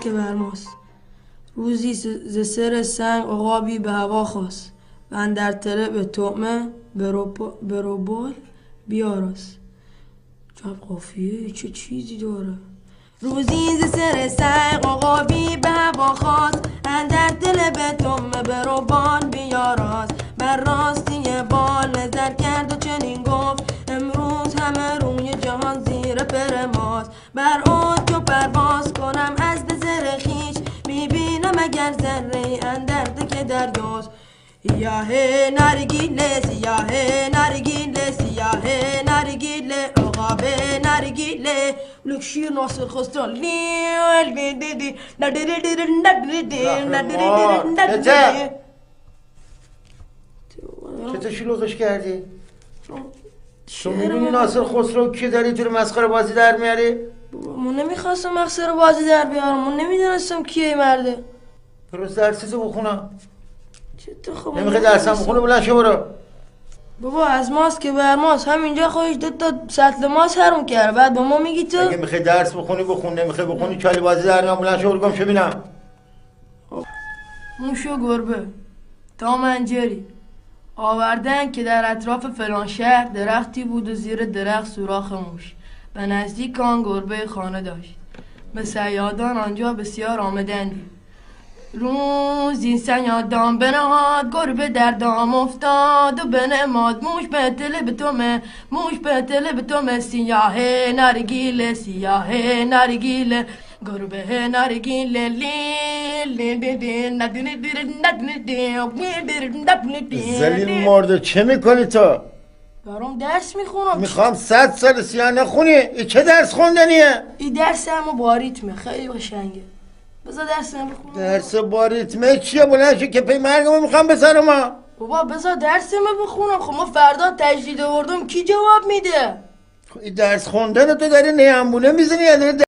که بر ماست. روزی ز سر سنگ عقابی به هوا خواست و اندر تله به طعمه بروبال بیاراست. جب قافیه چه چیزی داره؟ روزی ز سر سنگ عقابی به هوا خواست اندر تله به طعمه بروبال بیاراست. بر راستی بال نظر کرد و چنین گفت امروز همه روی جهان زیر پر ماست. بر آن که پرواز کنم از زر خویش میبینم اگر ذره اندر که دریاست. سیاه نرگیله سیاه نرگیله سیاه نرگیله عقاب نرگیله لک شیر ناصر خسرو چطور شلوغش کردی؟ تو میدونی ناصر خسرو که داری تو مسخره بازی در میاری؟ من نمیخواستم مسخره بازی در بیارم، من نمیدونستم کیه مرده. درست درسیتو بخونم. چطور خب نمیخوای درسم بخونه بلند شو برو. بابا از ماست که بر ماست، همینجا خودش 2 تا سطل ماست حروم کرده، بعد با ما میگی تو؟ اگه میخوای درس بخونی بخون، نمیخوای بخونی چالی بازی در میام. بلند شو برو گم شو ببینم. موش و گربه تا منجری آوردن که در اطراف فلان شهر درختی بود و زیر درخت سوراخ موش. به نزدیک آن گربه خانه داشت. به صیادان آنجا بسیار آمدندی. روزی صیادان بنهاد گربه در دام افتاد و بنماد موش به تله به تومه موش به تله به تومه سیاه نرگیله سیاه نرگیله گربه نرگیله زلیل مرده چه میکنی تو؟ برام درس میخونم. میخوام 100 سال سیاه نخونی. این چه درس خوندنیه؟ این درس همه با ریتمه، خیلی قشنگه. بذار درس بخونم. درس با ریتمه چیه؟ بلند شو که پی مرگمو میخوام بزنم ما. بابا بذار درس بخونم. خب ما فردا تجدید آوردم کی جواب میده؟ این درس خوندن تو داری نیمبونه میزنی یا داری